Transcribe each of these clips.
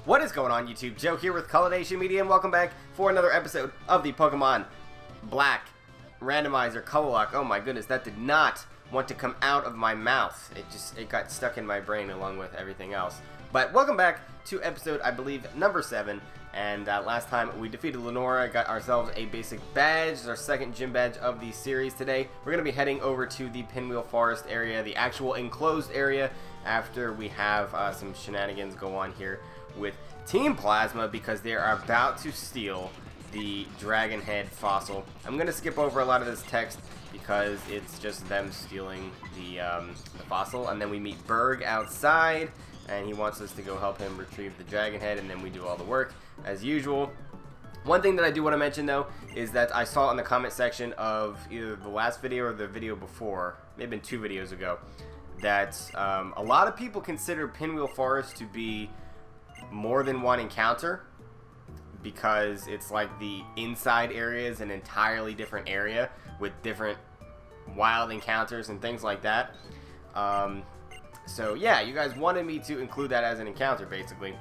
What is going on, YouTube? Joe here with Cullilocke Media, and welcome back for another episode of the Pokemon Black Randomizer Cullilocke. Oh my goodness, that did not want to come out of my mouth. It got stuck in my brain along with everything else. But welcome back to episode, I believe, number 7. And last time we defeated Lenora, got ourselves a basic badge. It's our second gym badge of the series today. We're going to be heading over to the Pinwheel Forest area, the actual enclosed area, after we have some shenanigans go on here with Team Plasma, because they are about to steal the Dragon Head fossil. I'm going to skip over a lot of this text because it's just them stealing the fossil, and then we meet Berg outside, and he wants us to go help him retrieve the Dragon Head, and then we do all the work as usual. One thing that I do want to mention though is that I saw in the comment section of either the last video or the video before, maybe 2 videos ago, that a lot of people consider Pinwheel Forest to be more than one encounter, because it's like the inside area is an entirely different area with different wild encounters and things like that. So yeah, you guys wanted me to include that as an encounter, basically.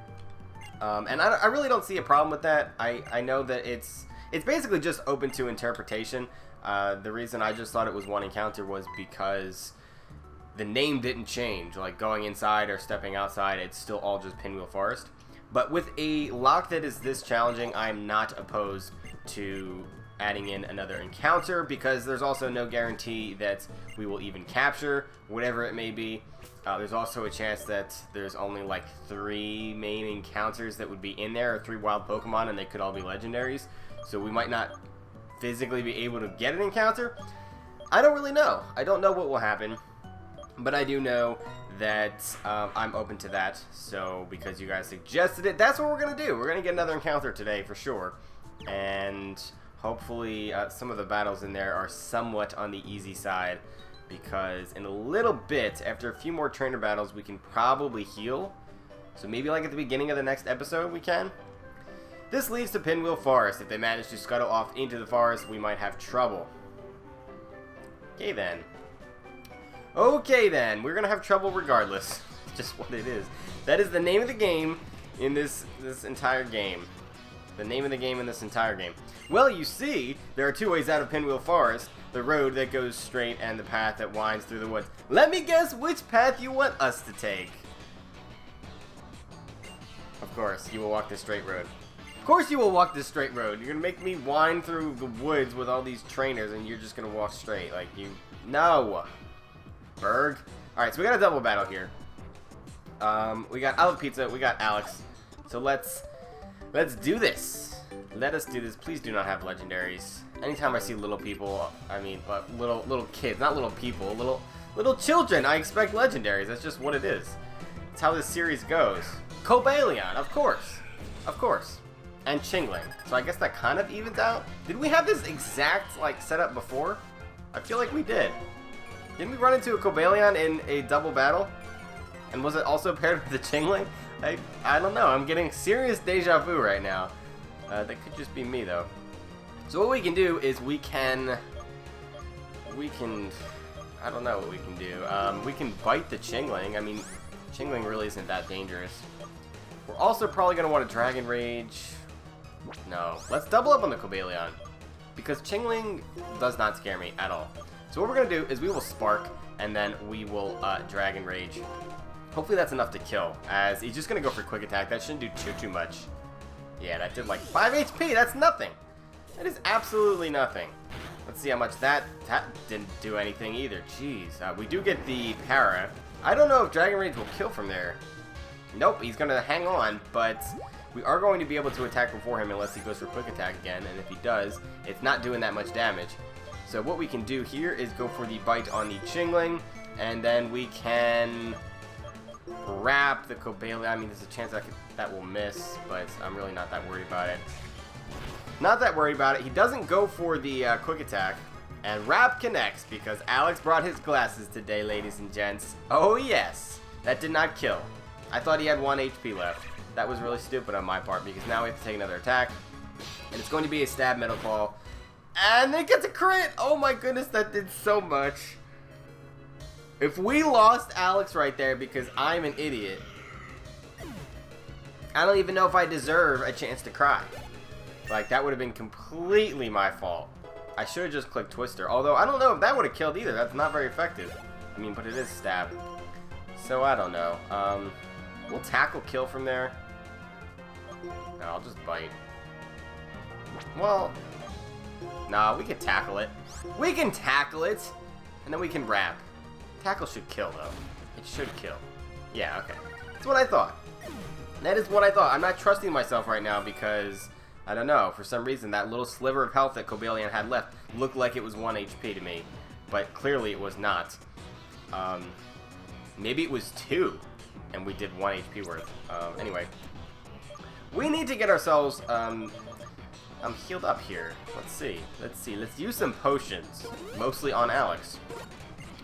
And I really don't see a problem with that. I know that it's basically just open to interpretation. The reason I just thought it was one encounter was because the name didn't change. Like going inside or stepping outside, it's still all just Pinwheel Forest. But with a lock that is this challenging, I'm not opposed to adding in another encounter, because there's also no guarantee that we will even capture whatever it may be. There's also a chance that there's only like 3 main encounters that would be in there, or 3 wild Pokemon, and they could all be legendaries. So we might not physically be able to get an encounter. I don't really know. I don't know what will happen, but I do know that I'm open to that. So because you guys suggested it, that's what we're going to do. We're going to get another encounter today for sure. And hopefully some of the battles in there are somewhat on the easy side, because in a little bit, after a few more trainer battles, we can probably heal. So maybe like at the beginning of the next episode we can. This leads to Pinwheel Forest. If they manage to scuttle off into the forest, we might have trouble. Okay then. Okay then, we're gonna have trouble regardless. Just what it is. That is the name of the game in this entire game. The name of the game in this entire game. Well, you see, there are 2 ways out of Pinwheel Forest. The road that goes straight and the path that winds through the woods. Let me guess which path you want us to take. Of course, you will walk the straight road. Of course you will walk this straight road. You're gonna make me wind through the woods with all these trainers, and you're just gonna walk straight. Like, you... No! Berg. Alright, so we got a double battle here. We got I Love Pizza, we got Alex. So let's do this. Let us do this. Please do not have legendaries. Anytime I see little people, I mean, little kids, not little people, little children, I expect legendaries. That's just what it is. It's how this series goes. Cobalion, of course. Of course. And Chingling. So I guess that kind of evens out. Did we have this exact, like, setup before? I feel like we did. Didn't we run into a Cobalion in a double battle? And was it also paired with the Chingling? I don't know. I'm getting serious deja vu right now. That could just be me, though. So what we can do is we can, I don't know what we can do. We can bite the Chingling. I mean, Chingling really isn't that dangerous. We're also probably going to want to Dragon Rage. No, let's double up on the Cobalion, because Chingling does not scare me at all. So what we're going to do is we will Spark, and then we will Dragon Rage. Hopefully that's enough to kill, as he's just going to go for Quick Attack. That shouldn't do too much. Yeah, that did like 5 HP. That's nothing. That is absolutely nothing. Let's see how much that didn't do anything either. Jeez. We do get the Para. I don't know if Dragon Rage will kill from there. Nope, he's going to hang on, but we are going to be able to attack before him unless he goes for Quick Attack again, and if he does, it's not doing that much damage. So what we can do here is go for the bite on the Chingling, and then we can wrap the Cobalion. I mean, there's a chance that will miss, but I'm really not that worried about it. Not that worried about it. He doesn't go for the Quick Attack, and Wrap connects because Alex brought his glasses today, ladies and gents. Oh yes, that did not kill. I thought he had 1 HP left. That was really stupid on my part, because now we have to take another attack, and it's going to be a Stab Metal Claw. And it gets a crit! Oh my goodness, that did so much. If we lost Alex right there because I'm an idiot, I don't even know if I deserve a chance to cry. Like, that would have been completely my fault. I should have just clicked Twister. Although, I don't know if that would have killed either. That's not very effective. I mean, but it is stab. So, I don't know. We'll tackle kill from there. No, I'll just bite. Well, nah, we can tackle it. We can tackle it! And then we can wrap. Tackle should kill, though. It should kill. Yeah, okay. That's what I thought. That is what I thought. I'm not trusting myself right now because, I don't know, for some reason that little sliver of health that Cobalion had left looked like it was 1 HP to me. But clearly it was not. Maybe it was 2, and we did 1 HP worth. Anyway. We need to get ourselves, I'm healed up here. Let's see. Let's use some potions. Mostly on Alex.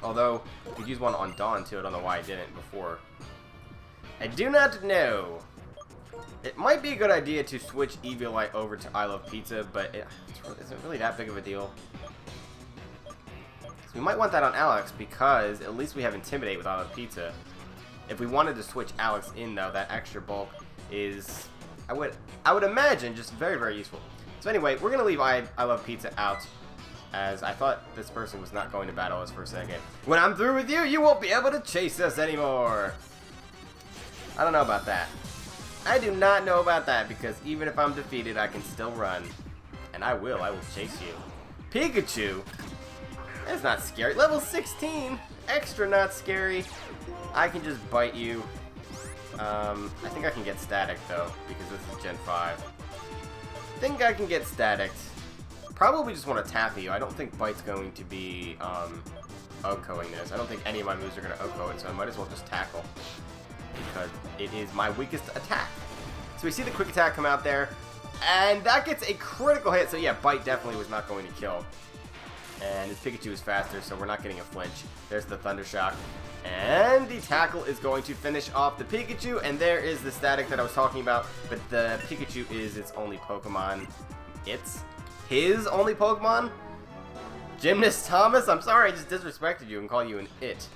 Although, we could use one on Dawn too. I don't know why I didn't before. I do not know. It might be a good idea to switch Eviolite over to I Love Pizza, but isn't really that big of a deal. So we might want that on Alex because at least we have Intimidate with I Love Pizza. If we wanted to switch Alex in though, that extra bulk is, I would imagine, just very, very useful. So anyway, we're gonna leave I Love Pizza out, as I thought this person was not going to battle us for a second. When I'm through with you, you won't be able to chase us anymore. I don't know about that. I do not know about that, because even if I'm defeated, I can still run. And I will chase you. Pikachu? That's not scary. Level 16! Extra not scary. I can just bite you. I think I can get static though, because this is Gen 5. I think I can get static. Probably just want to tackle you. I don't think Bite's going to be OHKOing this. I don't think any of my moves are going to OHKO it, so I might as well just tackle. Because it is my weakest attack. So we see the quick attack come out there, and that gets a critical hit. So yeah, Bite definitely was not going to kill. And his Pikachu is faster, so we're not getting a flinch. There's the Thunder Shock. And the tackle is going to finish off the Pikachu, and there is the static that I was talking about. But the Pikachu is its only Pokemon. It's his only Pokemon? Gymnast Thomas? I'm sorry I just disrespected you and called you an it.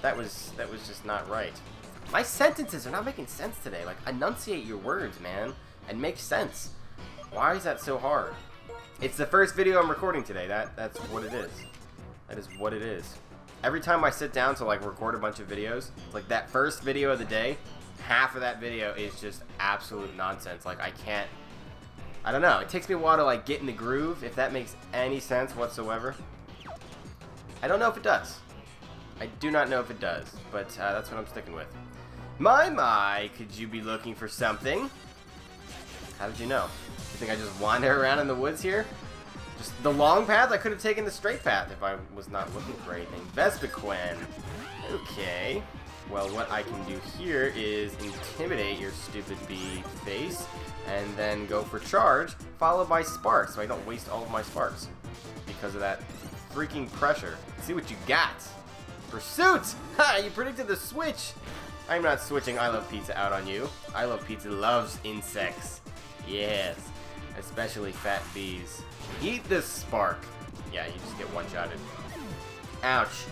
That was just not right. My sentences are not making sense today. Like, enunciate your words, man, and make sense. Why is that so hard? It's the first video I'm recording today. That's what it is. That is what it is. Every time I sit down to like record a bunch of videos, like that first video of the day, half of that video is just absolute nonsense. Like I don't know. It takes me a while to like get in the groove, if that makes any sense whatsoever. I don't know if it does. I do not know if it does, but that's what I'm sticking with. My, could you be looking for something? How did you know? You think I just wander around in the woods here? Just the long path? I could have taken the straight path if I was not looking for anything. Vespiquen. Okay. Well, what I can do here is intimidate your stupid bee face, and then go for charge, followed by sparks, so I don't waste all of my sparks because of that freaking pressure. See what you got. Pursuit! Ha! You predicted the switch! I'm not switching I Love Pizza out on you. I Love Pizza loves insects. Yes. Especially fat bees. Eat this spark. Yeah, you just get one-shotted. Ouch.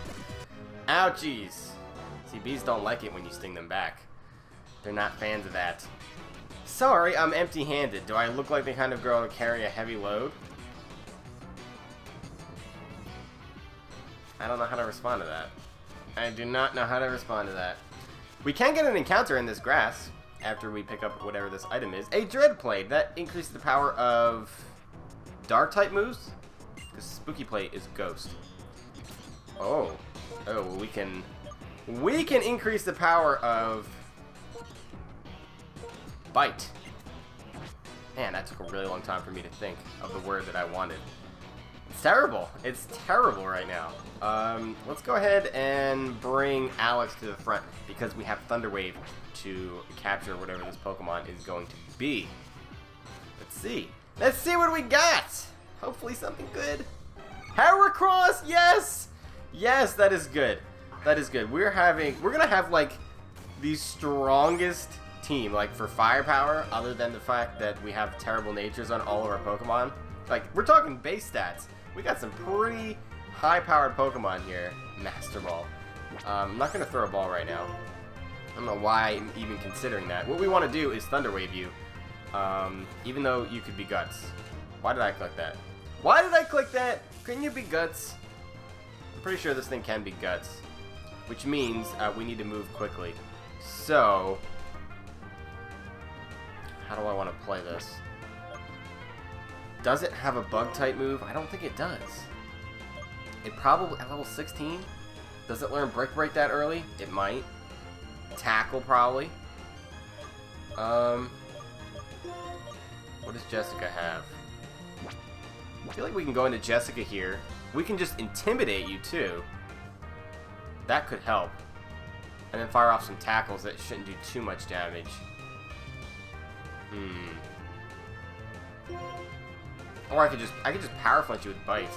Ouchies. See, bees don't like it when you sting them back. They're not fans of that. Sorry, I'm empty-handed. Do I look like the kind of girl to carry a heavy load? I don't know how to respond to that. I do not know how to respond to that. We can get an encounter in this grass after we pick up whatever this item is. A Dreadplate. That increases the power of Dark-type moves? Because Spooky Plate is Ghost. Oh. Oh, well, we can increase the power of Bite. Man, that took a really long time for me to think of the word that I wanted. It's terrible. It's terrible right now. Let's go ahead and bring Alex to the front because we have Thunder Wave to capture whatever this Pokemon is going to be. Let's see. Let's see what we got. Hopefully something good. Heracross, yes! Yes, that is good. That is good. We're gonna have like the strongest team, like for firepower, other than the fact that we have terrible natures on all of our Pokemon. Like, we're talking base stats. We got some pretty high-powered Pokemon here. Master Ball. I'm not gonna throw a ball right now. don't know why I'm even considering that. What we want to do is Thunder Wave you. Even though you could be Guts. Why did I click that? Why did I click that? Couldn't you be Guts? I'm pretty sure this thing can be Guts. Which means we need to move quickly. So, how do I want to play this? Does it have a bug type move? I don't think it does. It probably, at level 16? Does it learn Brick Break that early? It might. Tackle, probably. What does Jessica have? I feel like we can go into Jessica here. We can just intimidate you, too. That could help. And then fire off some tackles that shouldn't do too much damage. Or I could just power flinch you with bites.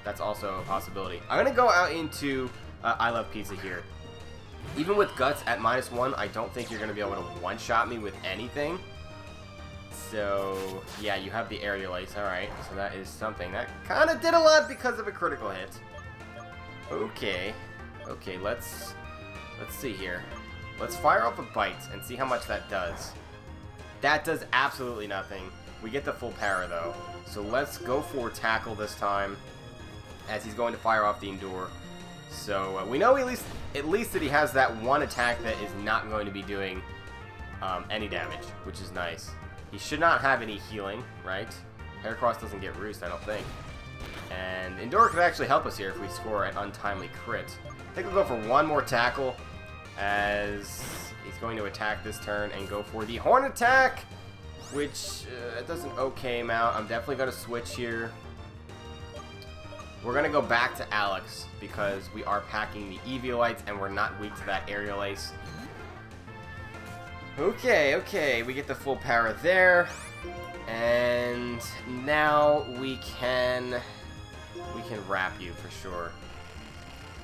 That's also a possibility. I'm gonna go out into I Love Pizza here. Even with Guts at -1, I don't think you're gonna be able to one-shot me with anything. So yeah, you have the aerial ace. All right, so that is something that kind of did a lot because of a critical hit. Okay, let's see here. Let's fire off a bite and see how much that does. That does absolutely nothing. We get the full para though. So let's go for tackle this time, as he's going to fire off the Endure. So we know at least that he has that one attack that is not going to be doing any damage, which is nice. He should not have any healing, right? Heracross doesn't get Roost, I don't think. And Endure could actually help us here if we score an untimely crit. I think we'll go for one more tackle, as he's going to attack this turn and go for the Horn Attack, which does an okay amount. I'm definitely going to switch here. We're going to go back to Alex because we are packing the Eviolites and we're not weak to that Aerial Ace. Okay, we get the full power there. And now we can wrap you for sure.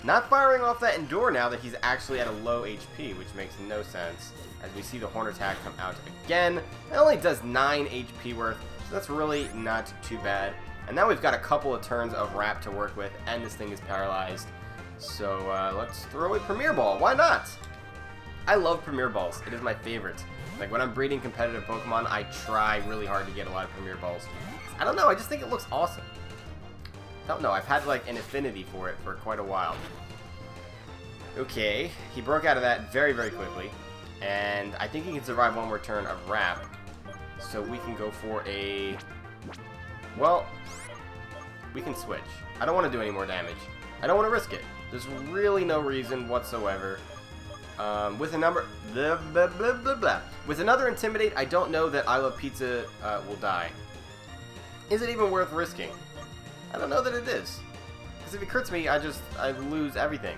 Not firing off that Endure now that he's actually at a low HP, which makes no sense. As we see the Horn Attack come out again. It only does 9 HP worth, so that's really not too bad. And now we've got a couple of turns of wrap to work with, and this thing is paralyzed. So let's throw a Premier Ball. Why not? I love Premier Balls. It is my favorite. Like when I'm breeding competitive Pokemon, I try really hard to get a lot of Premier Balls. I don't know, I just think it looks awesome. I don't know, I've had like an affinity for it for quite a while. Okay, he broke out of that very, very quickly. And I think he can survive one more turn of wrap. So we can go for a... Well, we can switch. I don't want to do any more damage. I don't want to risk it. There's really no reason whatsoever. With another Intimidate, I don't know that I Love Pizza will die. Is it even worth risking? I don't know that it is. Because if he crits me, I lose everything.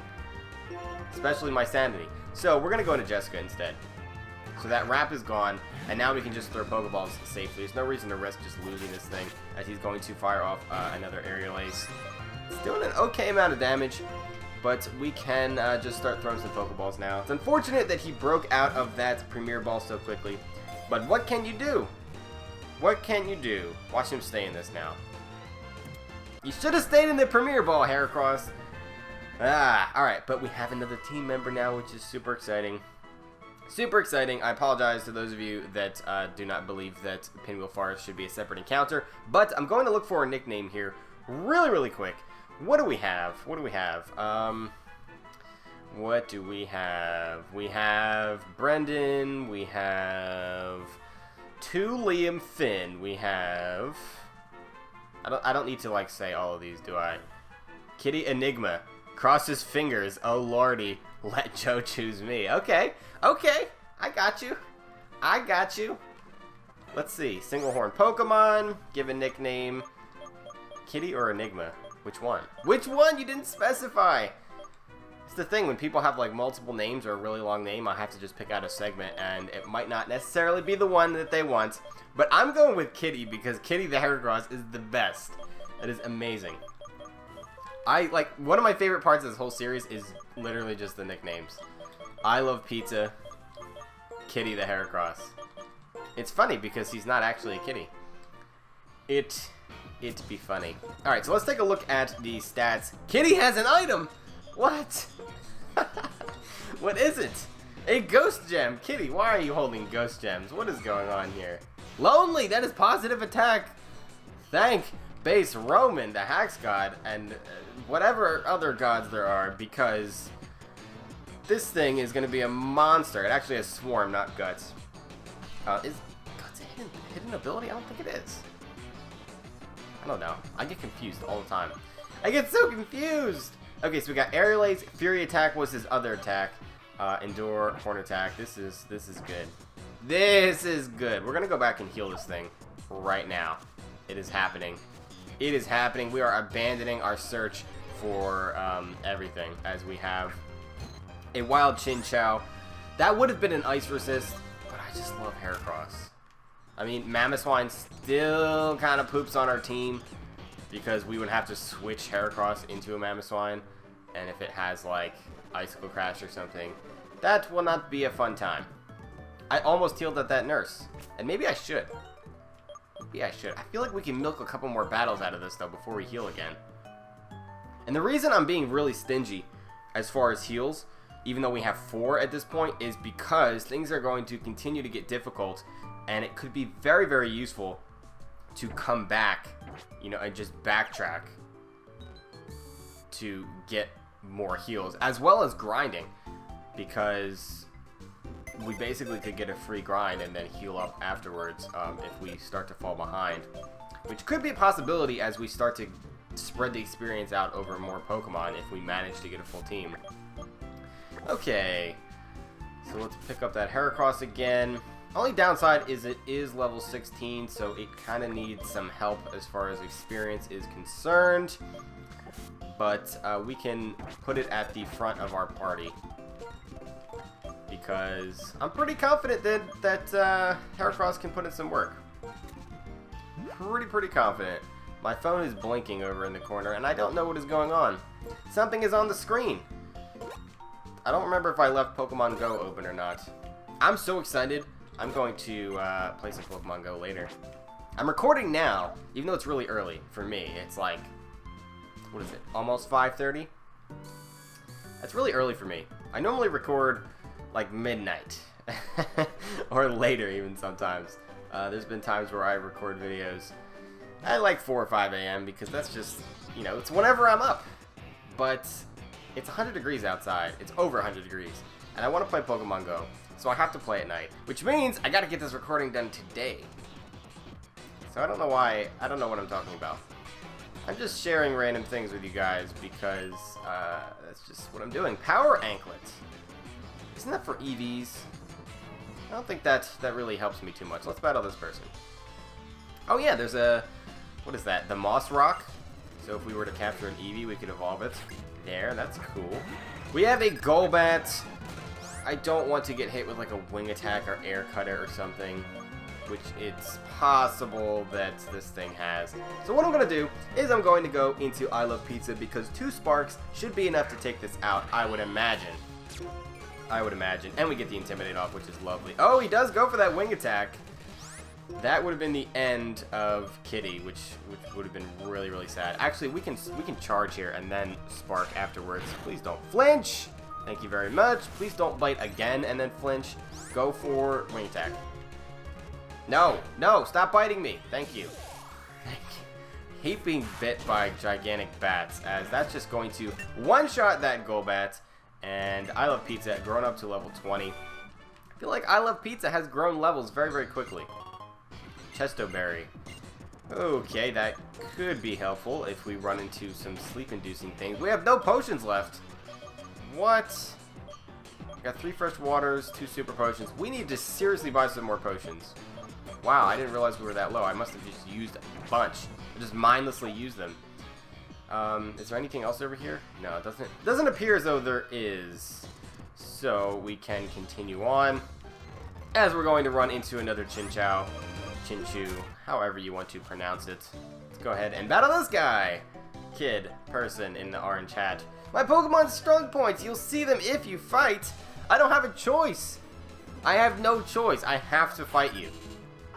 Especially my sanity. So we're going to go into Jessica instead. So that wrap is gone, and now we can just throw Pokeballs safely. There's no reason to risk just losing this thing, as he's going to fire off another Aerial Ace. It's doing an okay amount of damage, but we can just start throwing some Pokeballs now. It's unfortunate that he broke out of that Premier Ball so quickly, but what can you do? What can you do? Watch him stay in this now. You should have stayed in the Premier Ball, Heracross. Alright, but we have another team member now, which is super exciting. Super exciting. I apologize to those of you that do not believe that Pinwheel Forest should be a separate encounter, but I'm going to look for a nickname here really, really quick. What do we have? What do we have? What do we have? We have Brendan. We have 2 Liam Finn. We have... I don't need to, like, say all of these, do I? Kitty Enigma. Cross his fingers. Oh, lordy. Let Joe choose me. Okay. Okay. I got you. I got you. Let's see. Single horn Pokemon. Give a nickname. Kitty or Enigma? Which one? Which one? You didn't specify. It's the thing. When people have, like, multiple names or a really long name, I have to just pick out a segment, and it might not necessarily be the one that they want. But I'm going with Kitty because Kitty the Heracross is the best. It is amazing. One of my favorite parts of this whole series is literally just the nicknames. I Love Pizza, Kitty the Heracross. It's funny because he's not actually a kitty. It'd be funny. Alright, so let's take a look at the stats. Kitty has an item! What? What is it? A ghost gem! Kitty, why are you holding ghost gems? What is going on here? Lonely! That is positive attack! Thank base Roman, the Hax god, and whatever other gods there are, because this thing is going to be a monster. It actually has Swarm, not Guts. Is Guts a hidden ability? I don't think it is. I don't know. I get confused all the time. I get so confused! Okay, so we got Aerial Ace, Fury Attack was his other attack. Endure, Horn Attack. This is good. This is good. We're gonna go back and heal this thing right now. It is happening. It is happening. We are abandoning our search for everything, as we have a wild Chinchou. That would have been an Ice Resist, but I just love Heracross. I mean, Mamoswine still kind of poops on our team because we would have to switch Heracross into a Mamoswine, and if it has like Icicle Crash or something, that will not be a fun time. I almost healed at that nurse, and maybe I should. Maybe I should. I feel like we can milk a couple more battles out of this though before we heal again. And the reason I'm being really stingy as far as heals, even though we have 4 at this point, is because things are going to continue to get difficult, and it could be very, very useful to come back, you know, and just backtrack to get more heals, as well as grinding, because we basically could get a free grind and then heal up afterwards if we start to fall behind, which could be a possibility as we start to spread the experience out over more Pokemon if we manage to get a full team. Okay, so let's pick up that Heracross again. Only downside is it is level 16, so it kind of needs some help as far as experience is concerned. But we can put it at the front of our party, because I'm pretty confident that Heracross can put in some work. Pretty confident. My phone is blinking over in the corner, and I don't know what is going on. Something is on the screen. I don't remember if I left Pokemon Go open or not. I'm so excited. I'm going to play some Pokemon Go later. I'm recording now, even though it's really early for me. It's like, what is it, almost 5:30? That's really early for me. I normally record like midnight or later even sometimes. There's been times where I record videos at like 4 or 5 a.m. because that's just, you know, it's whenever I'm up. But it's 100 degrees outside. It's over 100 degrees. And I want to play Pokemon Go. So I have to play at night, which means I got to get this recording done today. So I don't know why, I don't know what I'm talking about. I'm just sharing random things with you guys because that's just what I'm doing. Power Anklet. Isn't that for EVs? I don't think that really helps me too much. Let's battle this person. Oh yeah, there's a, what is that? The Moss Rock. So if we were to capture an Eevee, we could evolve it. There, that's cool. We have a Golbat. I don't want to get hit with like a Wing Attack or Air Cutter or something, which it's possible that this thing has. So what I'm going to do is I'm going to go into I Love Pizza, because 2 Sparks should be enough to take this out, I would imagine. And we get the Intimidate off, which is lovely. Oh, he does go for that Wing Attack. That would have been the end of Kitty, which would have been really, really sad. Actually, we can charge here and then Spark afterwards. Please don't flinch. Thank you very much. Please don't bite again and then flinch. Go for Wing Attack. No, stop biting me. Thank you. Hate being bit by gigantic bats, as that's just going to one-shot that Golbat. And I Love Pizza grown up to level 20. I feel like I Love Pizza has grown levels very, very quickly. Chesto Berry. Okay, that could be helpful if we run into some sleep-inducing things. We have no potions left. What? Got 3 fresh waters, 2 super potions. We need to seriously buy some more potions. Wow, I didn't realize we were that low. I must have just used a bunch. I just mindlessly used them. Is there anything else over here? No, it doesn't appear as though there is. So we can continue on, as we're going to run into another Chinchou, however you want to pronounce it. Let's go ahead and battle this guy. Kid, person in the orange hat. My Pokemon's strong points. You'll see them if you fight. I don't have a choice. I have no choice. I have to fight you.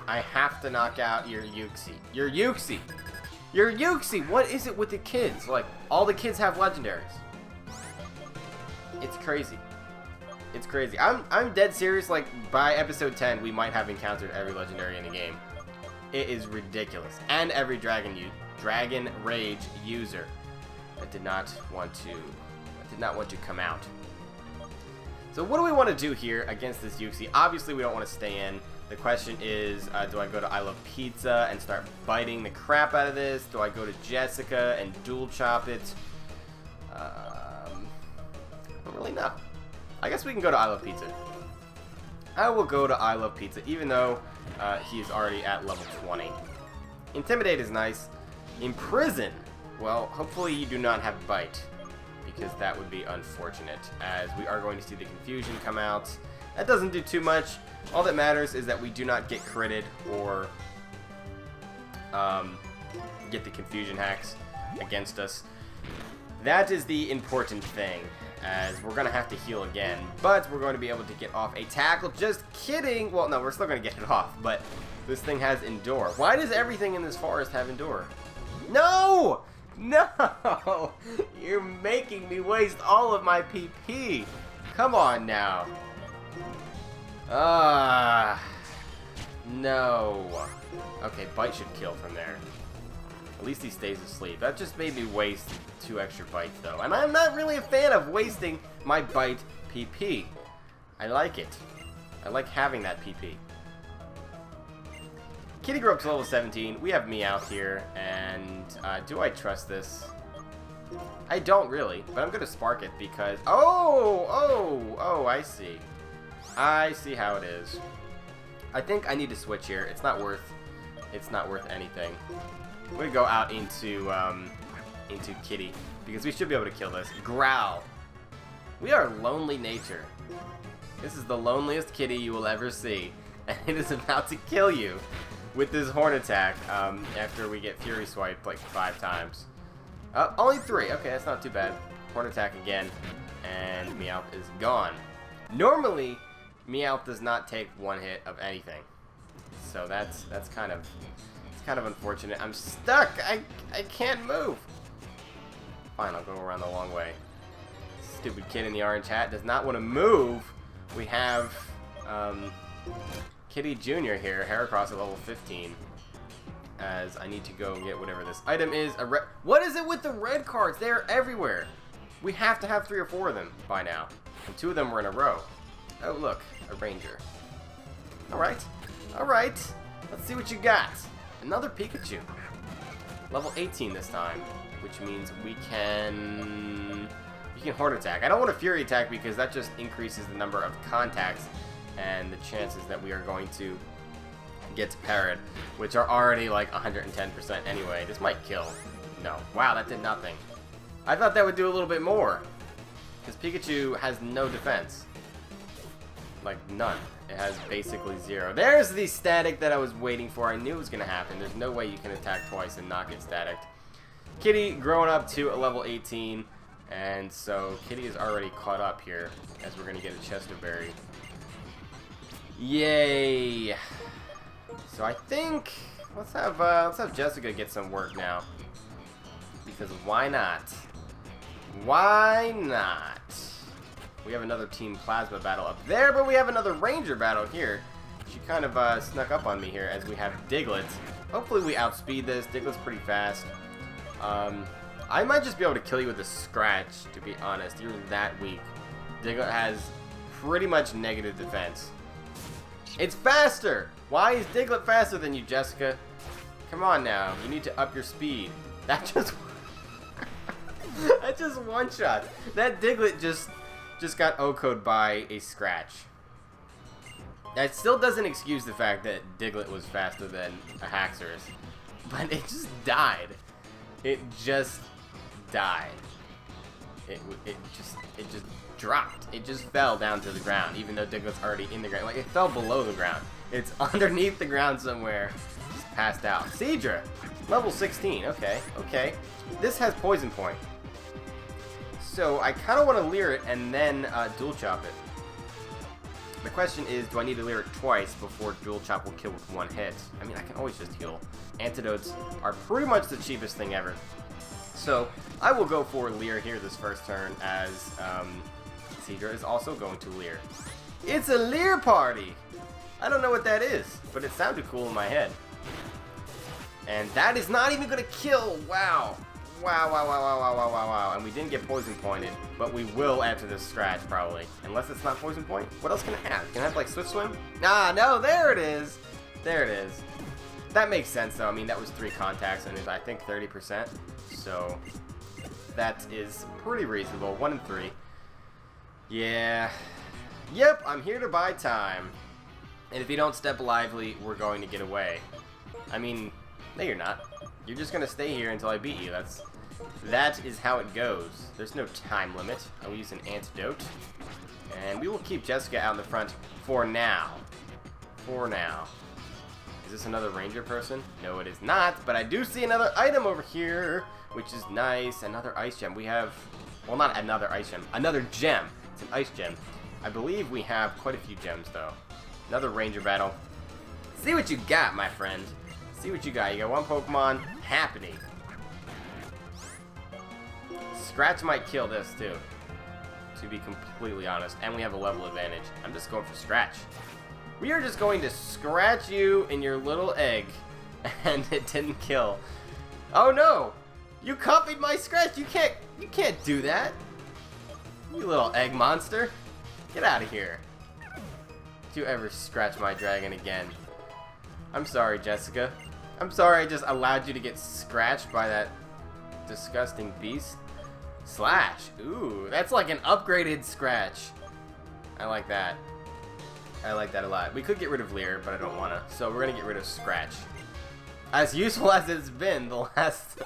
I have to knock out your Uxie. Your Uxie! What is it with the kids? Like, all the kids have legendaries. It's crazy. It's crazy. I'm dead serious. Like, by episode 10, we might have encountered every legendary in the game. It is ridiculous. And every Dragon Rage user that did not want to come out. So what do we want to do here against this Yuxi? Obviously, we don't want to stay in. The question is, do I go to I Love Pizza and start biting the crap out of this? Do I go to Jessica and dual chop it? I don't really know. I guess we can go to I Love Pizza. I will go to I Love Pizza, even though he is already at level 20. Intimidate is nice. Imprison. Well, hopefully you do not have Bite, because that would be unfortunate, as we are going to see the Confusion come out. That doesn't do too much. All that matters is that we do not get critted or get the Confusion hacks against us. That is the important thing, as we're going to have to heal again, but we're going to be able to get off a tackle. Just kidding! Well, no, we're still going to get it off, but this thing has Endure. Why does everything in this forest have Endure? No! No! You're making me waste all of my PP. Come on now. No. Okay, Bite should kill from there. At least he stays asleep. That just made me waste 2 extra bites, though. And I'm not really a fan of wasting my Bite PP. I like it. I like having that PP. Kitty grew up to level 17. We have Meowth here, and do I trust this? I don't really, but I'm going to Spark it because... Oh, I see. I see how it is. I think I need to switch here. It's not worth anything. I'm going to go out into Kitty, because we should be able to kill this. Growl. We are Lonely Nature. This is the loneliest kitty you will ever see, and it is about to kill you with this Horn Attack after we get Fury Swiped like 5 times. Only 3. Okay, that's not too bad. Horn Attack again, and Meowth is gone. Normally, Meowth does not take 1 hit of anything, so that's kind of unfortunate. I'm stuck. I can't move. Fine, I'll go around the long way. Stupid kid in the orange hat does not want to move. We have Kitty Jr. here, Heracross at level 15. As I need to go get whatever this item is. What is it with the red cards? They're everywhere. We have to have 3 or 4 of them by now. And 2 of them were in a row. Oh, look. A ranger. Alright. Alright. Let's see what you got. Another Pikachu. Level 18 this time. Which means we can Horn Attack. I don't want a Fury Attack because that just increases the number of contacts and the chances that we are going to get parried, which are already like 110% anyway. This might kill. No. Wow, that did nothing. I thought that would do a little bit more, because Pikachu has no defense. Like, none. It has basically 0. There's the static that I was waiting for. I knew it was going to happen. There's no way you can attack twice and not get staticked. Kitty growing up to a level 18, and so Kitty is already caught up here, as we're going to get a Chesterberry. Yay! So I think let's have Jessica get some work now, because why not? Why not? We have another Team Plasma battle up there, but we have another Ranger battle here. She kind of snuck up on me here as we have Diglett. Hopefully we outspeed this. Diglett's pretty fast. I might just be able to kill you with a Scratch, to be honest. You're that weak. Diglett has pretty much negative defense. It's faster! Why is Diglett faster than you, Jessica? Come on now. You need to up your speed. That just... that just one-shot. That Diglett just got O-code by a Scratch. That still doesn't excuse the fact that Diglett was faster than a Haxorus. But it just died. It just died. It just dropped. It just fell down to the ground, even though Diglett's already in the ground. Like, it fell below the ground. It's underneath the ground somewhere. Just passed out. Seadra, level 16. Okay, okay. This has Poison Point. So I kind of want to Leer it and then Dual Chop it. The question is, do I need to Leer it twice before Dual Chop will kill with 1 hit? I mean, I can always just heal. Antidotes are pretty much the cheapest thing ever. So I will go for Leer here this first turn as Seadra is also going to Leer. It's a Leer party! I don't know what that is, but it sounded cool in my head. And that is not even going to kill! Wow! Wow, wow, wow, wow, wow, wow, wow, wow. And we didn't get poison pointed, but we will after this scratch, probably. Unless it's not poison point. What else can it have? Can it have, like, Swift Swim? Ah, no, there it is! There it is. That makes sense, though. I mean, that was 3 contacts, and it's, I think, 30%. So, that is pretty reasonable. 1 and 3. Yeah. Yep, I'm here to buy time. And if you don't step lively, we're going to get away. I mean, no, you're not. You're just going to stay here until I beat you. That is how it goes. There's no time limit. I will use an antidote. And we will keep Jessica out in the front for now. For now. Is this another ranger person? No, it is not. But I do see another item over here, which is nice. Another ice gem. We have... Well, not another ice gem. Another gem. It's an ice gem. I believe we have quite a few gems, though. Another ranger battle. See what you got, my friend. See what you got. You got one Pokemon happening. Scratch might kill this, too. To be completely honest. And we have a level advantage. I'm just going for Scratch. We are just going to scratch you in your little egg. And it didn't kill. Oh, no! You copied my Scratch! You can't do that! You little egg monster. Get out of here. Don't you ever scratch my dragon again. I'm sorry, Jessica. I'm sorry I just allowed you to get scratched by that disgusting beast. Slash. Ooh, that's like an upgraded Scratch. I like that. I like that a lot. We could get rid of Leer, but I don't want to. So we're going to get rid of Scratch. As useful as it's been the last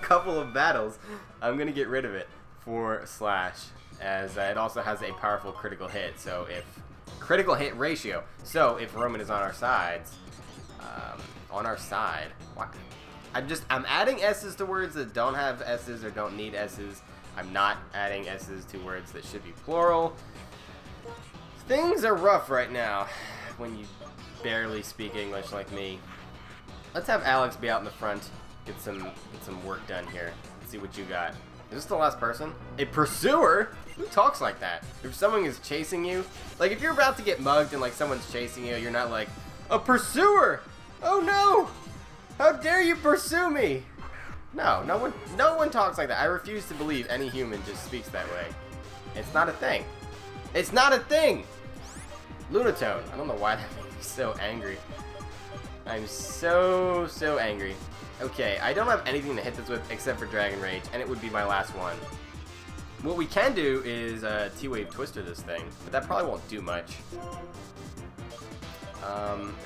couple of battles, I'm going to get rid of it for Slash. As it also has a powerful critical hit. So if... Critical hit ratio. So if Roman is on our sides... What? I'm adding S's to words that don't have S's or don't need S's. I'm not adding S's to words that should be plural. Things are rough right now when you barely speak English like me. Let's have Alex be out in the front, get some work done here. Let's see what you got. Is this the last person? A pursuer? Who talks like that? If someone is chasing you, like if you're about to get mugged and like someone's chasing you, you're not like, a pursuer! Oh no! How dare you pursue me? No one talks like that. I refuse to believe any human just speaks that way. It's not a thing. It's not a thing! Lunatone. I don't know why that made me so angry. I'm so angry. Okay, I don't have anything to hit this with except for Dragon Rage, and it would be my last one. What we can do is T-Wave Twister this thing, but that probably won't do much.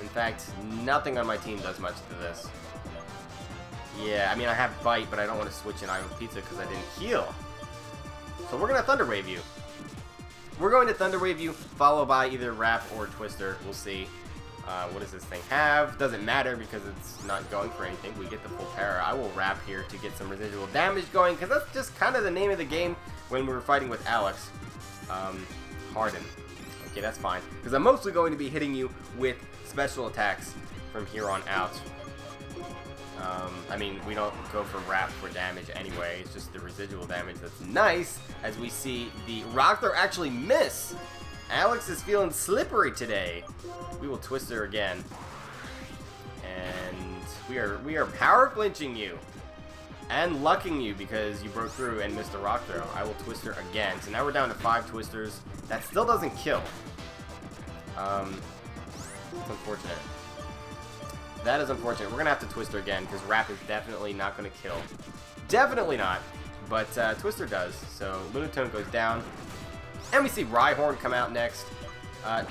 In fact, nothing on my team does much to this. Yeah, I mean, I have Bite, but I don't want to switch in Iron Pizza because I didn't heal. So we're going to Thunder Wave you. We're going to Thunder Wave you, followed by either Wrap or Twister. We'll see. What does this thing have? Doesn't matter because it's not going for anything. We get the full para. I will Wrap here to get some residual damage going because that's just kind of the name of the game when we were fighting with Alex. Harden. Okay, that's fine. Because I'm mostly going to be hitting you with special attacks from here on out. I mean, we don't go for Wrap for damage anyway. It's just the residual damage that's nice as we see the Rockthrow actually miss. Alex is feeling slippery today. We will Twister again. And we are power flinching you. And lucking you because you broke through and missed a Rockthrow. I will Twister again. So now we're down to 5 Twisters. That still doesn't kill. It's unfortunate. That is unfortunate. We're going to have to Twister again because Wrap is definitely not going to kill. Definitely not. But Twister does. So Lunatone goes down. And we see Rhyhorn come out next.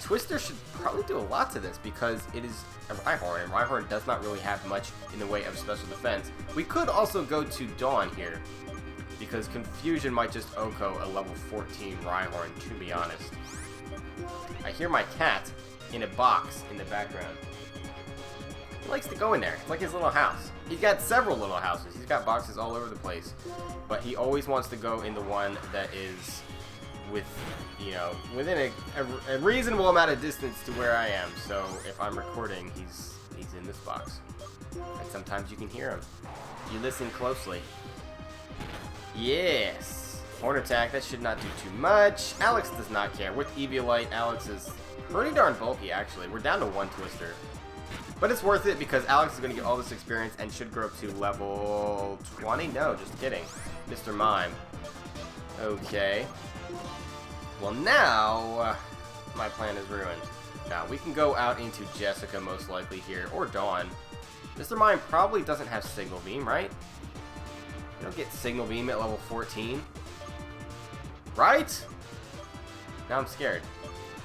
Twister should probably do a lot to this because it is a Rhyhorn, and Rhyhorn does not really have much in the way of special defense. We could also go to Dawn here because Confusion might just OHKO a level 14 Rhyhorn, to be honest. I hear my cat in a box in the background. He likes to go in there. It's like his little house. He's got several little houses. He's got boxes all over the place. But he always wants to go in the one that is with, you know, within a reasonable amount of distance to where I am. So if I'm recording, he's in this box. And sometimes you can hear him. You listen closely. Yes. Horn attack, that should not do too much. Alex does not care. With Eviolite, Alex is pretty darn bulky, actually. We're down to 1 Twister. But it's worth it because Alex is going to get all this experience and should grow up to level 20? No, just kidding. Mr. Mime. Okay. Well, now my plan is ruined. Now, we can go out into Jessica most likely here, or Dawn. Mr. Mime probably doesn't have Signal Beam, right? You don't get Signal Beam at level 14. Right? Now I'm scared.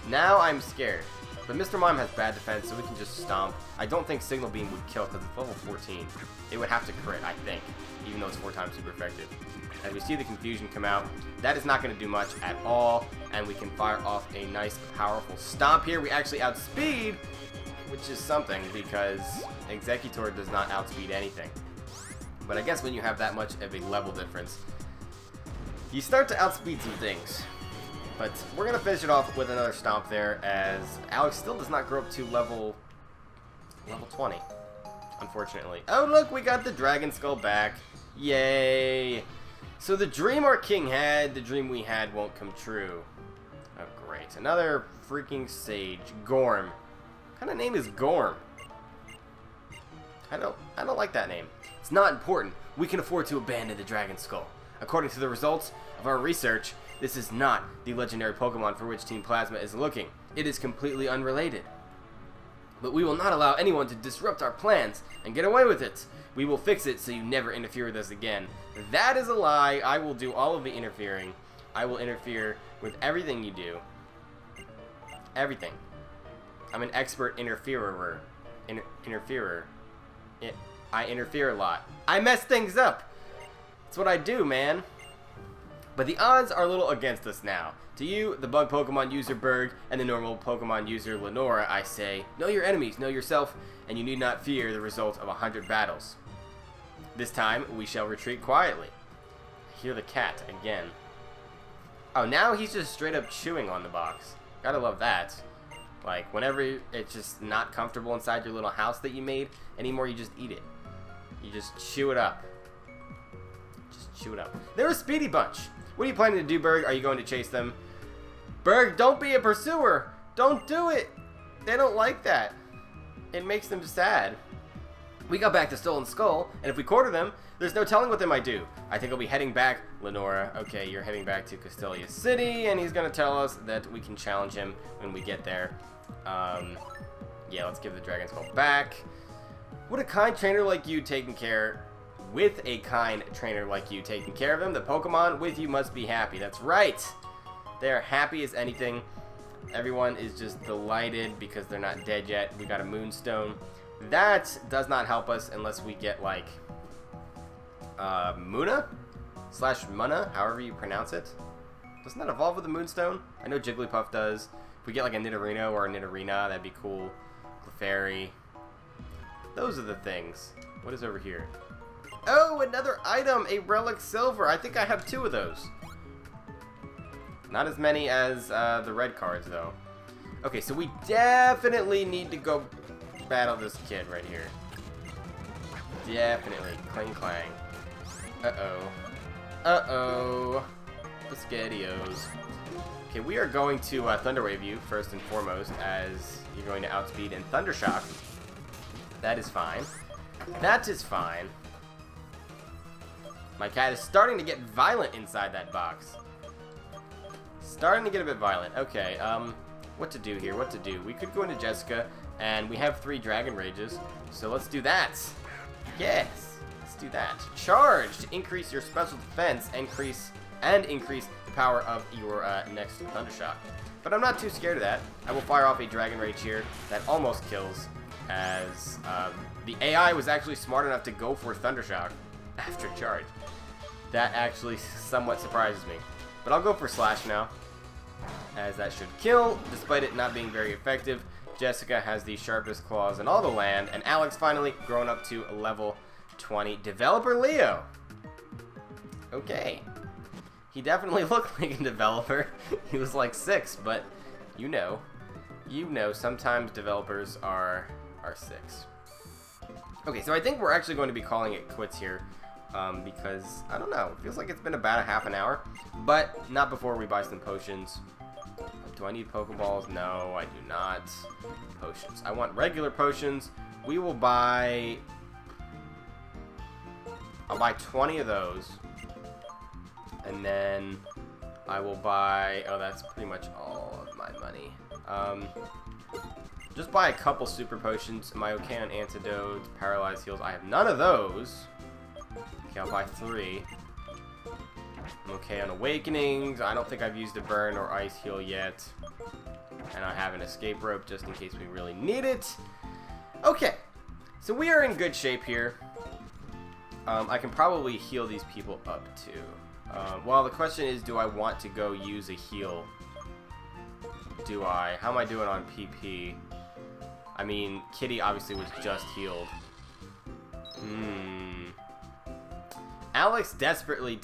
Now I'm scared. But Mr. Mime has bad defense, so we can just stomp. I don't think Signal Beam would kill because it's level 14. It would have to crit, I think, even though it's 4 times super effective. As we see the confusion come out, that is not going to do much at all, and we can fire off a nice, powerful stomp here. We actually outspeed, which is something, because Executor does not outspeed anything. But I guess when you have that much of a level difference, you start to outspeed some things. But we're going to finish it off with another stomp there, as Alex still does not grow up to level 20, unfortunately. Oh, look, we got the Dragon Skull back. Yay! So the dream our king had, the dream we had won't come true. Oh, great. Another freaking sage. Gorm. What kind of name is Gorm? I don't like that name. It's not important. We can afford to abandon the Dragon Skull. According to the results of our research, this is not the legendary Pokemon for which Team Plasma is looking. It is completely unrelated. But we will not allow anyone to disrupt our plans and get away with it. We will fix it so you never interfere with us again. That is a lie. I will do all of the interfering. I will interfere with everything you do. Everything. I'm an expert interferer. Interferer. I interfere a lot. I mess things up. That's what I do, man. But the odds are a little against us now. To you, the bug Pokemon user Berg, and the normal Pokemon user Lenora, I say, know your enemies, know yourself, and you need not fear the result of 100 battles. This time, we shall retreat quietly. I hear the cat again. Oh, now he's just straight up chewing on the box. Gotta love that. Like, whenever it's just not comfortable inside your little house that you made anymore, you just eat it. You just chew it up. Just chew it up. They're a speedy bunch. What are you planning to do, Berg? Are you going to chase them? Berg, don't be a pursuer. Don't do it. They don't like that. It makes them sad. We got back to Stolen Skull, and if we quarter them, there's no telling what they might do. I think I'll be heading back, Lenora. Okay, you're heading back to Castelia City, and he's going to tell us that we can challenge him when we get there. Yeah, let's give the Dragon Skull back. Would a kind trainer like you taking care... With a kind trainer like you taking care of them, the Pokemon with you must be happy. That's right. They're happy as anything. Everyone is just delighted because they're not dead yet. We got a Moonstone. That does not help us unless we get, like, Muna? Slash Muna, however you pronounce it. Doesn't that evolve with the Moonstone? I know Jigglypuff does. If we get, like, a Nidorino or a Nidorina, that'd be cool. Clefairy. Those are the things. What is over here? Oh, another item! A Relic Silver! I think I have 2 of those. Not as many as the red cards, though. Okay, so we definitely need to go battle this kid right here. Definitely. Clang clang. Uh-oh. Uh-oh. The Spaghettios. Okay, we are going to Thunder Wave you, first and foremost, as you're going to outspeed and Thundershock. That is fine. That is fine. My cat is starting to get violent inside that box. Starting to get a bit violent. Okay, what to do here? What to do? We could go into Jessica, and we have 3 Dragon Rages, so let's do that. Yes, let's do that. Charge to increase your special defense, increase the power of your next Thundershock. But I'm not too scared of that. I will fire off a Dragon Rage here that almost kills, as the AI was actually smart enough to go for Thundershock after charge. That actually somewhat surprises me. But I'll go for Slash now, as that should kill, despite it not being very effective. Jessica has the sharpest claws in all the land, and Alex finally grown up to level 20. Developer Leo. Okay. He definitely looked like a developer. He was like 6, but you know, sometimes developers are 6. Okay, so I think we're actually going to be calling it quits here because, I don't know, it feels like it's been about a half an hour, but not before we buy some potions. Do I need Pokeballs? No, I do not. Potions. I want regular potions. We will buy... I'll buy 20 of those. And then I will buy... Oh, that's pretty much all of my money. Just buy a couple super potions. Am I okay on antidotes, paralyzed heals? I have none of those. Okay, I'll buy 3. I'm okay on awakenings. I don't think I've used a burn or ice heal yet. And I have an escape rope just in case we really need it. Okay, so we are in good shape here. I can probably heal these people up too. Well, the question is, do I want to go use a heal? Do I? How am I doing on PP? I mean, Kitty obviously was just healed. Alex desperately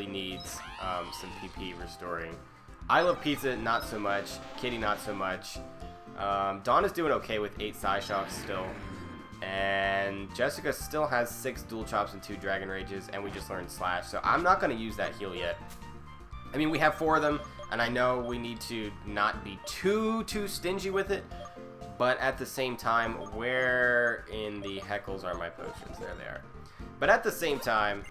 needs some PP restoring. I Love Pizza, not so much. Kitty, not so much. Dawn is doing okay with 8 Psyshocks still. And Jessica still has 6 Dual Chops and 2 Dragon Rages, and we just learned Slash. So I'm not going to use that heal yet. I mean, we have 4 of them, and I know we need to not be too stingy with it. But at the same time, where in the heckles are my potions? There they are. But at the same time,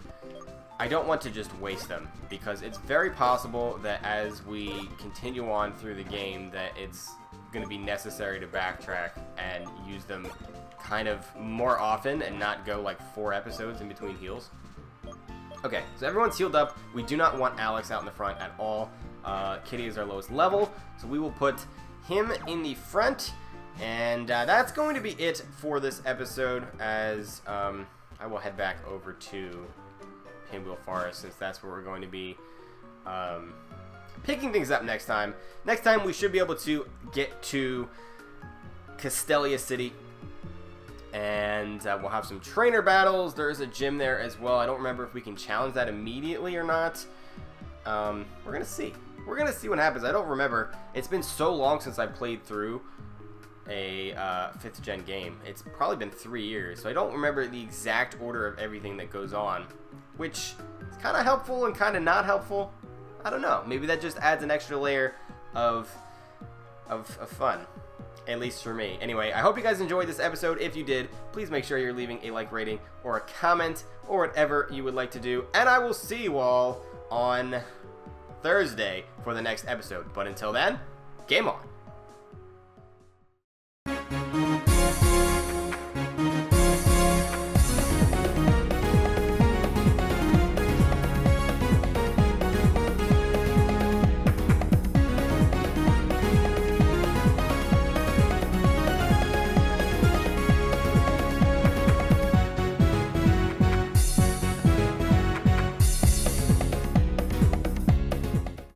I don't want to just waste them, because it's very possible that as we continue on through the game that it's going to be necessary to backtrack and use them kind of more often and not go like 4 episodes in between heals. Okay, so everyone's healed up. We do not want Alex out in the front at all. Kitty is our lowest level, so we will put him in the front. And that's going to be it for this episode, as I will head back over to Pinwheel Forest, since that's where we're going to be picking things up next time. Next time we should be able to get to Castelia City, and we'll have some trainer battles. There is a gym there as well. I don't remember if we can challenge that immediately or not. We're going to see. We're going to see what happens. I don't remember. It's been so long since I played through a 5th gen game. It's probably been 3 years, so I don't remember the exact order of everything that goes on, which is kind of helpful and kind of not helpful. I don't know. Maybe that just adds an extra layer of fun, at least for me. Anyway, I hope you guys enjoyed this episode. If you did, please make sure you're leaving a like rating or a comment or whatever you would like to do, and I will see you all on Thursday for the next episode. But until then, game on.